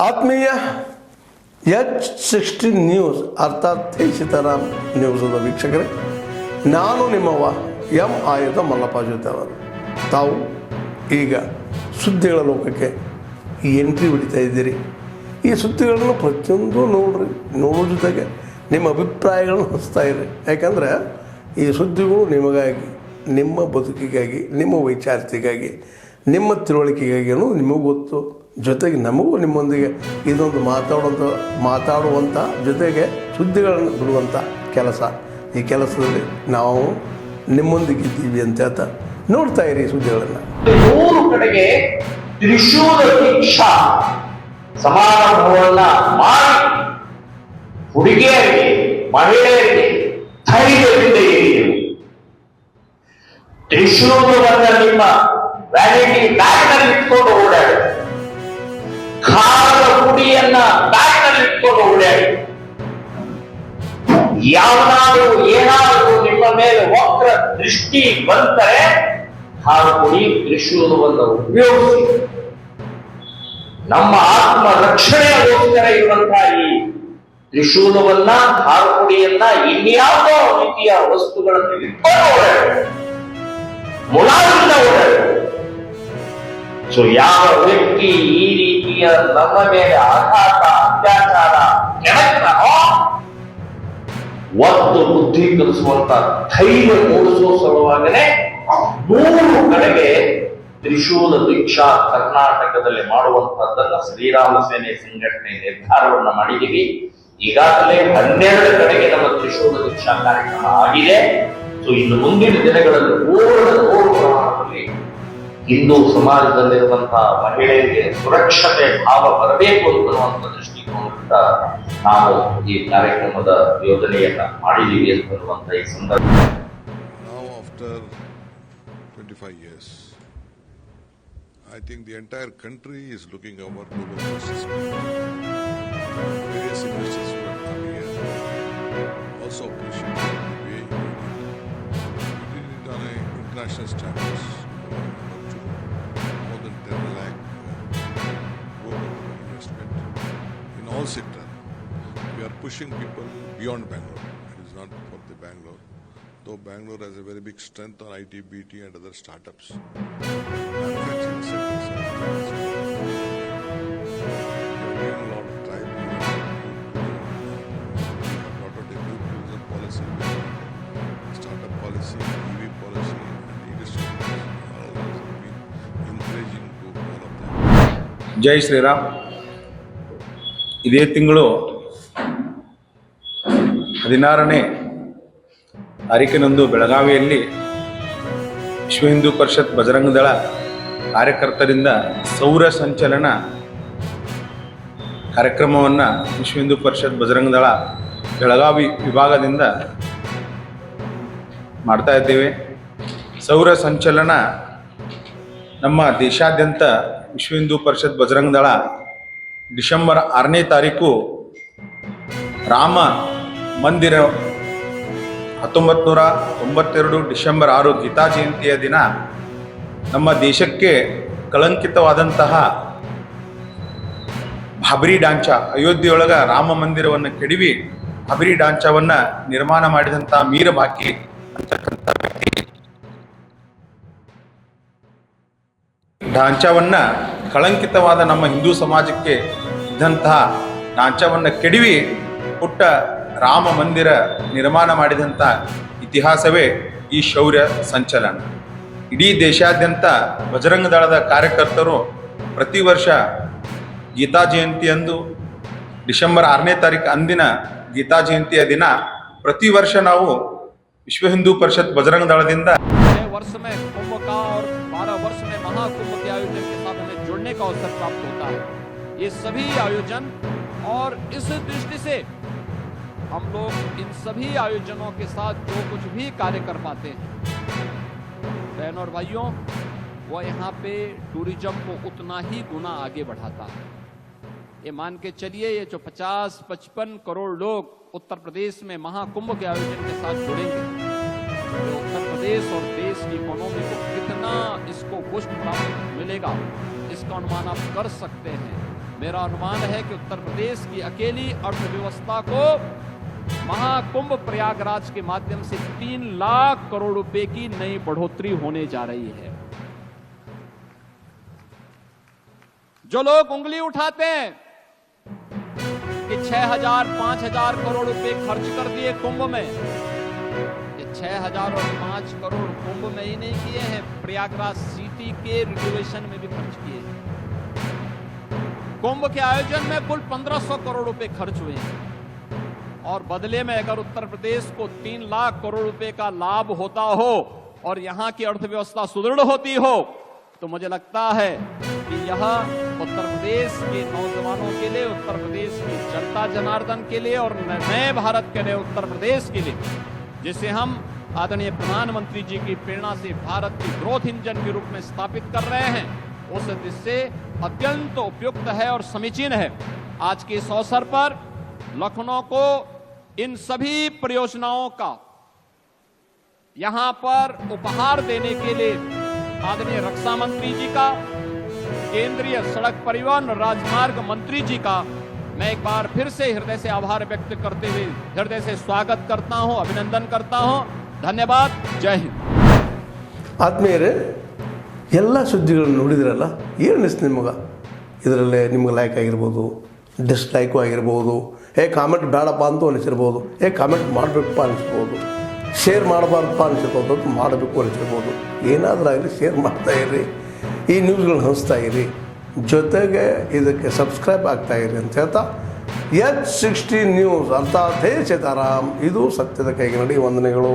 ಆತ್ಮೀಯ H60 news ಅರ್ಥಾತ್ ಸೀತಾರಾಮ್ ನ್ಯೂಸದ ವೀಕ್ಷಕರೇ, ನಾನು ನಿಮ್ಮವ ಎಂ ಆಯುಧ ಮಲ್ಲಪ್ಪ ಜೊತೆ ಅವರು. ತಾವು ಈಗ ಸುದ್ದಿಗಳ ಲೋಕಕ್ಕೆ ಎಂಟ್ರಿ ಹೊಡಿತಾ ಇದ್ದೀರಿ. ಈ ಸುದ್ದಿಗಳನ್ನು ಪ್ರತಿಯೊಂದು ನೋಡೋ ಜೊತೆಗೆ ನಿಮ್ಮ ಅಭಿಪ್ರಾಯಗಳನ್ನು ಹಂಚ್ತಾ ಇರಿ. ಯಾಕಂದರೆ ಈ ಸುದ್ದಿಗಳು ನಿಮಗಾಗಿ, ನಿಮ್ಮ ಬದುಕಿಗಾಗಿ, ನಿಮ್ಮ ವೈಚಾರಿಕೆಗಾಗಿ, ನಿಮ್ಮ ತಿಳುವಳಿಕೆಗಾಗಿಯೂ ನಿಮಗೂ ಗೊತ್ತು. ಜೊತೆಗೆ ನಮಗೂ ನಿಮ್ಮೊಂದಿಗೆ ಇದೊಂದು ಮಾತಾಡುವಂಥ ಜೊತೆಗೆ ಸುದ್ದಿಗಳನ್ನು ಬಿಡುವಂಥ ಕೆಲಸ. ಈ ಕೆಲಸದಲ್ಲಿ ನಾವು ನಿಮ್ಮೊಂದಿಗೆ ಇದ್ದೀವಿ ಅಂತ ಹೇಳ್ತಾ ನೋಡ್ತಾ ಇರಿ ಸುದ್ದಿಗಳನ್ನು. 3 ಕಡೆಗೆ ತ್ರಿಶೂಲ ದೀಕ್ಷಾ ಸಮಾರಂಭವನ್ನ ಮಾಡಿ ಹುಡುಗಿಯರಿಗೆ, ಮಹಿಳೆಯರಿಗೆ ಧೈರ್ಯದಿಂದ ಇರಿ. ತ್ರಿಶೂಲವನ್ನ ನಿಮ್ಮ ವ್ಯಾನಿಟಿ ಬ್ಯಾಗ್ನಲ್ಲಿ ಇಟ್ಕೊಂಡು ಓಡಾಡಿ, ಖಾರದ ಪುಡಿಯನ್ನ ಬ್ಯಾಗ್ನಲ್ಲಿ ಇಟ್ಕೊಂಡು ಓಡಾಡಿ. ಯಾವನಾದರೂ ಏನಾದರೂ ನಿಮ್ಮ ಮೇಲೆ ವಕ್ರ ದೃಷ್ಟಿ ಬಂದರೆ ಖಾರ ಪುಡಿ, ತ್ರಿಶೂಲವನ್ನು ಉಪಯೋಗಿಸಿ ನಮ್ಮ ಆತ್ಮ ರಕ್ಷಣೆಗೋಸ್ಕರ ಇರುವಂತಹ ಈ ತ್ರಿಶೂಲವನ್ನ, ಖಾರ ಪುಡಿಯನ್ನ ಇನ್ಯಾವುದೋ ರೀತಿಯ ವಸ್ತುಗಳನ್ನು ಇಟ್ಕೊಂಡು ಓಡಾಡಿ, ಮುಲಾಜಿಂದ ಓಡಾಡಿ. ಸೊ ಯಾವ ವ್ಯಕ್ತಿ ಈ ರೀತಿಯ ನಮ್ಮ ಮೇಲೆ ಆಘಾತ, ಅತ್ಯಾಚಾರ, ಕೆಣಕನೋ ಒತ್ತು ಬುದ್ಧಿ ಕಲಿಸುವಂತ ಧೈರ್ಯ ಮೂಡಿಸುವ ಸಲುವಾಗಲೇ 3 ಕಡೆಗೆ ತ್ರಿಶೂಲ ದೀಕ್ಷಾ ಕರ್ನಾಟಕದಲ್ಲಿ ಮಾಡುವಂತಹದ್ದನ್ನ ಶ್ರೀರಾಮ ಸೇನೆ ಸಂಘಟನೆ ನಿರ್ಧಾರವನ್ನ ಮಾಡಿದ್ದೀವಿ. ಈಗಾಗಲೇ 12 ಕಡೆಗೆ ನಮ್ಮ ತ್ರಿಶೂಲ ದೀಕ್ಷಾ ಕಾರ್ಯಕ್ರಮ ಆಗಿದೆ. ಸೊ ಇನ್ನು ಮುಂದಿನ ದಿನಗಳಲ್ಲಿ ಪೂರ್ಣ ಪ್ರಮಾಣದಲ್ಲಿ ಹಿಂದೂ ಸಮಾಜದಲ್ಲಿರುವಂತಹ ಮಹಿಳೆಯರಿಗೆ ಸುರಕ್ಷತೆ ಭಾವ ಬರಬೇಕು ಅನ್ನುವಂಥ ದೃಷ್ಟಿಕೋನದಿಂದ ನಾವು ಈ ಕಾರ್ಯಕ್ರಮದ ಯೋಜನೆಯನ್ನ ಮಾಡಿದ್ದೀವಿ ಅನ್ನುವಂಥ ಈ ಸಂದರ್ಭ. Now after 25 years, I think the entire country is looking over global justice. Various investors who have come here also appreciate the way you did it on an international standards. More than 10 lakh crore investment in all sectors. We are pushing people beyond Bangalore. It is not for the Bangalore. Though Bangalore has a very big strength on IT, BT and other startups. Manufacturing sectors are we are giving a lot of time. We have brought out a new tourism policy, startup policy, EV policy and industry policy. All has been encouraging to all of them. ಜೈ ಶ್ರೀರಾಮ್. ಇದೇ ತಿಂಗಳು 16ನೇ ತಾರೀಕಿನಂದು ಬೆಳಗಾವಿಯಲ್ಲಿ ವಿಶ್ವ ಹಿಂದೂ ಪರಿಷತ್ ಬಜರಂಗ ದಳ ಕಾರ್ಯಕರ್ತರಿಂದ ಸೌರ ಸಂಚಲನ ಕಾರ್ಯಕ್ರಮವನ್ನು ವಿಶ್ವ ಹಿಂದೂ ಪರಿಷತ್ ಬಜರಂಗ ದಳ ಬೆಳಗಾವಿ ವಿಭಾಗದಿಂದ ಮಾಡ್ತಾ ಇದ್ದೇವೆ. ಸೌರ ಸಂಚಲನ ನಮ್ಮ ದೇಶಾದ್ಯಂತ ವಿಶ್ವ ಹಿಂದೂ ಪರಿಷತ್ ಬಜರಂಗ ದಳ ಡಿಸೆಂಬರ್ 6ನೇ ತಾರೀಕು ರಾಮ ಮಂದಿರ 1992 ಡಿಸೆಂಬರ್ 6 ಗೀತಾ ಜಯಂತಿಯ ದಿನ ನಮ್ಮ ದೇಶಕ್ಕೆ ಕಳಂಕಿತವಾದಂತಹ ಬಾಬರಿ ಢಾಂಚಾ, ಅಯೋಧ್ಯೆಯೊಳಗ ರಾಮ ಮಂದಿರವನ್ನು ಕೆಡವಿ ಬಾಬರಿ ಢಾಂಚಾವನ್ನು ನಿರ್ಮಾಣ ಮಾಡಿದಂತಹ ಮೀರ ಬಾಕಿ ಅಂತಕ್ಕಂಥ ವ್ಯಕ್ತಿ ಢಾಂಚಾವನ್ನ ಕಳಂಕಿತವಾದ ನಮ್ಮ ಹಿಂದೂ ಸಮಾಜಕ್ಕೆ ಇದ್ದಂತಹ ಢಾಂಚಾವನ್ನ ಕೆಡವಿ ಪುಟ್ಟ ರಾಮ ಮಂದಿರ ನಿರ್ಮಾಣ ಮಾಡಿದಂಥ ಇತಿಹಾಸವೇ ಈ ಶೌರ್ಯ ಸಂಚಲನ. ಇಡೀ ದೇಶಾದ್ಯಂತ ಬಜರಂಗ ದಳದ ಕಾರ್ಯಕರ್ತರು ಪ್ರತಿ ವರ್ಷ ಗೀತಾ ಜಯಂತಿಯಂದು ಡಿಸೆಂಬರ್ 6ನೇ ತಾರೀಕು ಅಂದಿನ ಗೀತಾ ಜಯಂತಿಯ ದಿನ ಪ್ರತಿ ವರ್ಷ ನಾವು ವಿಶ್ವ ಹಿಂದೂ ಪರಿಷತ್ ಬಜರಂಗ ದಳದಿಂದ वर्ष में कुंभ का और 12 वर्ष में महाकुंभ के आयोजन के साथ हमें जुड़ने का अवसर प्राप्त होता है. ये सभी आयोजन और इस दृष्टि से हम लोग इन सभी आयोजनों के साथ जो कुछ भी कार्य कर पाते हैं, बहनों और भाइयों, वो यहाँ पे टूरिज्म को उतना ही गुना आगे बढ़ाता है. ये मान के चलिए, ये जो 50-55 करोड़ लोग उत्तर प्रदेश में महाकुंभ के आयोजन के साथ जुड़ेंगे, तो उत्तर प्रदेश और देश की इकोनॉमी को कितना इसको पुष्ट प्राप्त मिलेगा, इस इसका अनुमान आप कर सकते हैं। मेरा अनुमान है कि उत्तर प्रदेश की अकेली अर्थव्यवस्था को महाकुंभ प्रयागराज के माध्यम से 3 लाख करोड़ रुपए की नई बढ़ोतरी होने जा रही है। जो लोग उंगली उठाते हैं कि 6,000 5,000 करोड़ रुपए खर्च कर दिए कुंभ में, ये 6,000 और 5 करोड़ कुंभ में ही नहीं किए हैं, प्रयागराज सिटी के रिनोवेशन में भी खर्च किए हैं। कुंभ के आयोजन में कुल 1,500 करोड़ रुपए खर्च हुए हैं और बदले में अगर उत्तर प्रदेश को 3 लाख करोड़ रुपए का लाभ होता हो और यहां की अर्थव्यवस्था सुदृढ़ होती हो, तो मुझे लगता है कि यह उत्तर प्रदेश के नौजवानों के लिए, उत्तर प्रदेश की जनता जनार्दन के लिए और नए भारत के लिए उत्तर प्रदेश के लिए, जिसे हम आदरणीय प्रधानमंत्री जी की प्रेरणा से भारत की ग्रोथ इंजन के रूप में स्थापित कर रहे हैं, उस दृष्टि से अत्यंत उपयुक्त है और समीचीन है। आज के इस अवसर पर लखनऊ को इन सभी परियोजनाओं का यहां पर उपहार देने के लिए आदरणीय रक्षा मंत्री जी का, केंद्रीय सड़क परिवहन और राजमार्ग मंत्री जी का मैं एक बार फिर से हृदय से आभार व्यक्त करते हुए हृदय से स्वागत करता हूं, अभिनंदन करता हूं। धन्यवाद। जय हिंद। ಆತ್ಮೀಯರೇ, ಎಲ್ಲ ಸುದ್ದಿಗಳನ್ನು ನೋಡಿದ್ರಲ್ಲ, ಏನು ಅನಿಸ್ತು ನಿಮಗೆ? ಇದರಲ್ಲೇ ನಿಮ್ಗೆ ಲೈಕ್ ಆಗಿರ್ಬೋದು, ಡಿಸ್ಲೈಕು ಆಗಿರ್ಬೋದು, ಕಾಮೆಂಟ್ ಬೇಡಪ್ಪ ಅಂತೂ ಅನಿಸಿರ್ಬೋದು, ಕಾಮೆಂಟ್ ಮಾಡಬೇಕಪ್ಪ ಅನಿಸ್ಬೋದು, ಶೇರ್ ಮಾಡಬಾರ್ದಪ್ಪ ಅನಿಸಿರ್ಬೋದು, ಮಾಡಬೇಕು ಅನಿಸಿರ್ಬೋದು. ಏನಾದರೂ ಆಗಲಿ ಶೇರ್ ಮಾಡ್ತಾಯಿರಿ, ಈ ನ್ಯೂಸ್ಗಳನ್ನ ಹಂಚ್ತಾ ಇರಿ, ಜೊತೆಗೆ ಇದಕ್ಕೆ ಸಬ್ಸ್ಕ್ರೈಬ್ ಆಗ್ತಾಯಿರಿ ಅಂತ ಹೇಳ್ತಾ H16 ನ್ಯೂಸ್ ಅರ್ಥಾತ್ ಹೇ ಸೀತಾರಾಮ್, ಇದು ಸತ್ಯದ ಕೈಗೆ ನಡಿ. ವಂದನೆಗಳು.